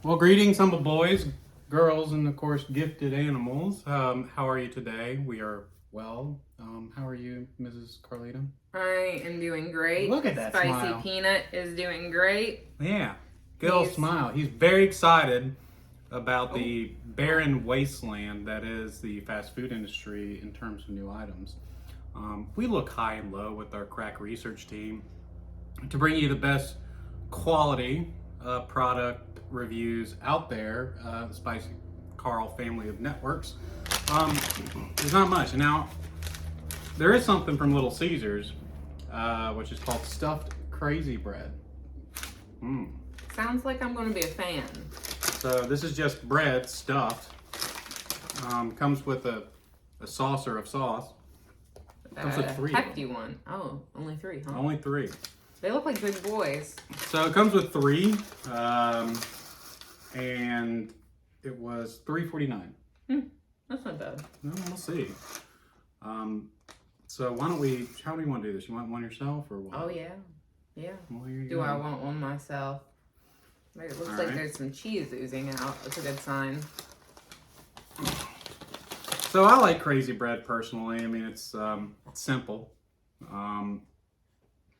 Well, greetings, humble boys, girls, and of course, gifted animals. How are you today? We are well. How are you, Mrs. Carlita? I am doing great. Look at that Spicy smile. Peanut is doing great. Yeah, good old He's- smile. He's very excited about Oh. the barren wasteland that is the fast food industry in terms of new items. We look high and low with our crack research team to bring you the best quality product reviews out there. The Spicy Karl family of networks. There's not much. Now, there is something from Little Caesars, which is called stuffed crazy bread. Sounds like I'm going to be a fan. So this is just bread stuffed. Comes with a saucer of sauce. Comes with three. Hefty one. Oh, only three, huh? Only three. They look like big boys. So it comes with three, and it was $3.49. That's not bad. No, we'll see. So why don't we? How do you want to do this? You want one yourself or what? Oh yeah, yeah. Well, here you Do go. I want one myself? It looks All like right. there's some cheese oozing out. That's a good sign. So I like crazy bread personally. I mean, it's simple.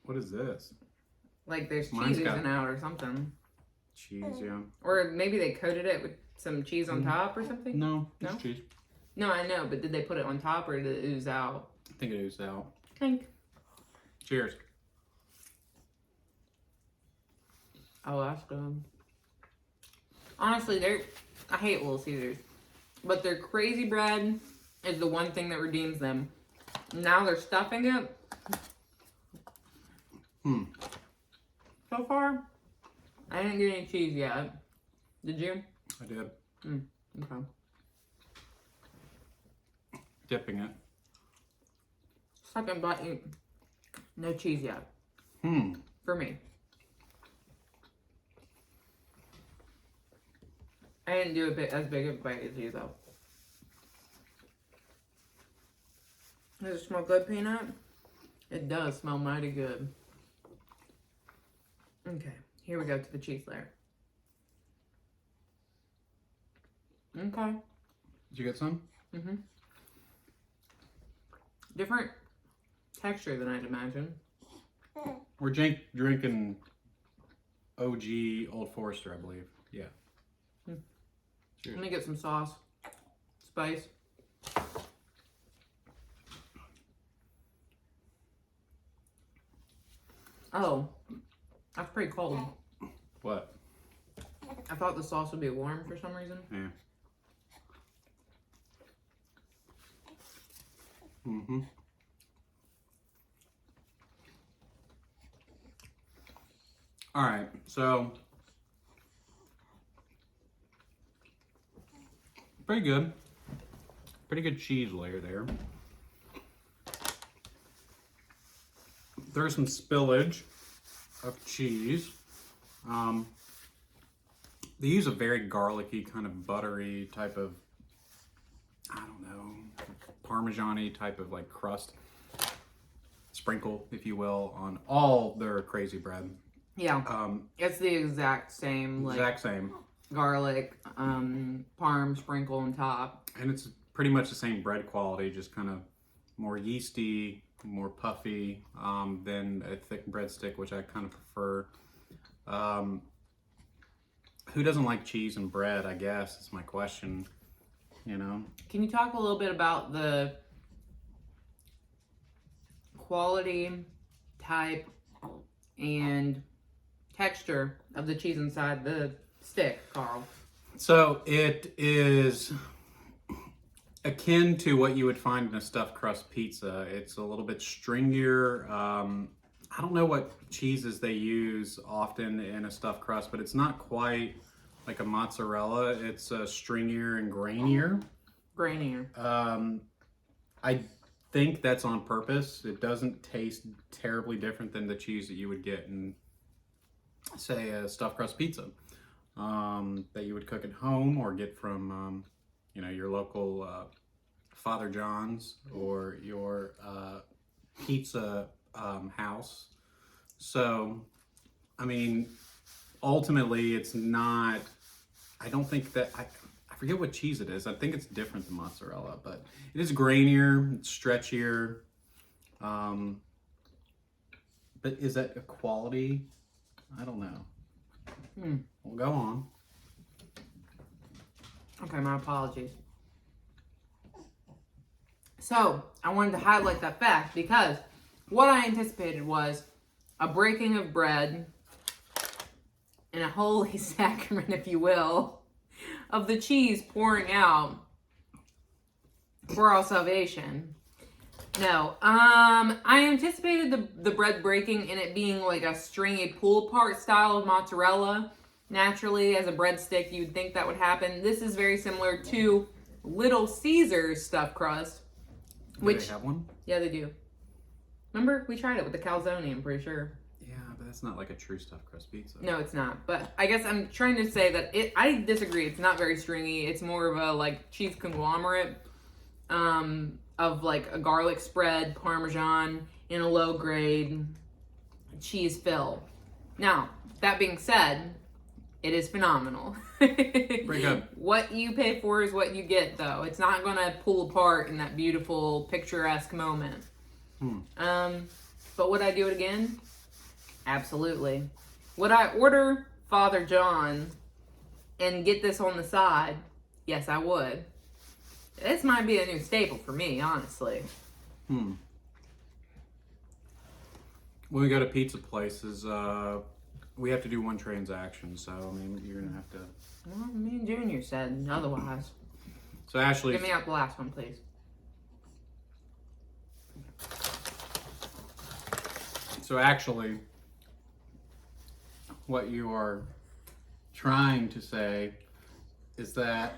What is this? Like there's Mine's cheese got- oozing out or something. Cheese, yeah. Or maybe they coated it with some cheese on top or something. No, it's No? cheese. No, I know, but did they put it on top or did it ooze out? I think it oozed out. Think. Cheers. Oh, that's good. Honestly, I hate Little Caesars, but their crazy bread is the one thing that redeems them. Now they're stuffing it. So far, I didn't get any cheese yet. Did you? I did. Okay. Dipping it. Second bite, no cheese yet. For me. I didn't do a bit as big of a bite as you though. Does it smell good, Peanut? It does smell mighty good. Okay, here we go to the cheese layer. Okay. Did you get some? Different texture than I'd imagine. We're drinking OG Old Forester, I believe. Yeah. Cheers. Let me get some sauce. Spice. Oh, that's pretty cold. What? I thought the sauce would be warm for some reason. Yeah. All right, so pretty good. Pretty good cheese layer there. There's some spillage of cheese. They use a very garlicky, kind of buttery type of, I don't know, Parmesan-y type of like crust. Sprinkle, if you will, on all their crazy bread. Yeah, it's the exact same, like Exact same. garlic, parm sprinkle on top. And it's pretty much the same bread quality, just kind of more yeasty, more puffy than a thick breadstick, which I kind of prefer. Who doesn't like cheese and bread, I guess, is my question, you know? Can you talk a little bit about the quality, type, and texture of the cheese inside the stick, Carl? So it is akin to what you would find in a stuffed crust pizza. It's a little bit stringier. I don't know what cheeses they use often in a stuffed crust, but it's not quite like a mozzarella. It's stringier and grainier. Grainier. I think that's on purpose. It doesn't taste terribly different than the cheese that you would get in, say, a stuffed crust pizza that you would cook at home or get from, your local Father John's or your pizza house. So, I mean, ultimately, it's not I don't think that, I forget what cheese it is. I think it's different than mozzarella, but it is grainier, it's stretchier. But is that a quality? I don't know. We'll go on. Okay, my apologies. So, I wanted to highlight that fact because what I anticipated was a breaking of bread and a holy sacrament, if you will, of the cheese pouring out for our salvation. No, I anticipated the bread breaking and it being like a stringy pull-apart style of mozzarella. Naturally, as a breadstick, you'd think that would happen. This is very similar to Little Caesars stuffed crust. Do they have one? Yeah, they do. Remember, we tried it with the calzone, I'm pretty sure. Yeah, but that's not like a true stuffed crust pizza. No, it's not. But I guess I'm trying to say that I disagree. It's not very stringy. It's more of a like cheese conglomerate of like a garlic spread, Parmesan, in a low grade cheese fill. Now, that being said, it is phenomenal. Pretty good. What you pay for is what you get, though. It's not going to pull apart in that beautiful, picturesque moment. But would I do it again? Absolutely. Would I order Father John and get this on the side? Yes, I would. This might be a new staple for me, honestly. When we go to pizza places, we have to do one transaction, so I mean, you're gonna have to. Well, me and Junior said otherwise. So Ashley, Give me out the last one, please. So actually, what you are trying to say is that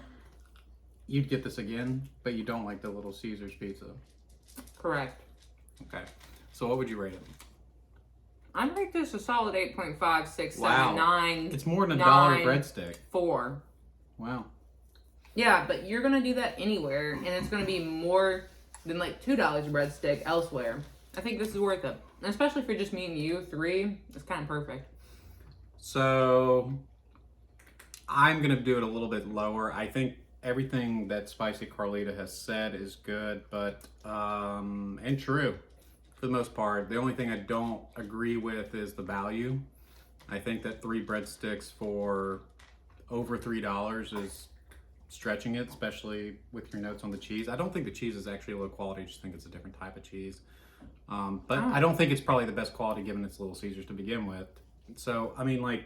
you'd get this again, but you don't like the Little Caesars pizza. Correct. Okay. So what would you rate it? I'd rate this a solid 8.5, 6, Wow. 7, 9. It's more than a $1 breadstick. 4. Wow. Yeah, but you're going to do that anywhere, and it's going to be more than like $2 a breadstick elsewhere. I think this is worth it. And especially for just me and you, 3, it's kind of perfect. So I'm going to do it a little bit lower. I think everything that Spicy Carlita has said is good, but, and true for the most part. The only thing I don't agree with is the value. I think that 3 breadsticks for over $3 is stretching it, especially with your notes on the cheese. I don't think the cheese is actually low quality. I just think it's a different type of cheese. But I don't think it's probably the best quality given it's Little Caesars to begin with. So, I mean, like,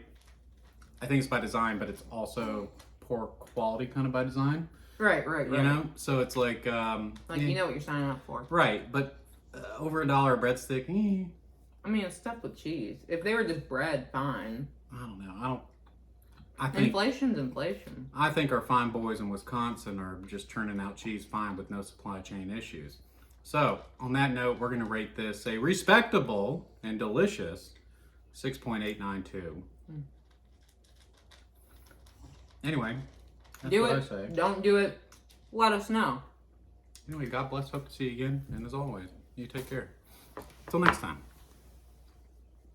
I think it's by design, but it's also poor quality kind of by design. Right. You know? So it's like... you know what you're signing up for. Right, but over $1 a breadstick, I mean, it's stuffed with cheese. If they were just bread, fine. I don't know. I think Inflation's inflation. I think our fine boys in Wisconsin are just turning out cheese fine with no supply chain issues. So, on that note, we're going to rate this a respectable and delicious 6.892. Anyway, that's Do what it. I say. Don't do it. Let us know. Anyway, God bless. Hope to see you again. And as always, you take care. Until next time.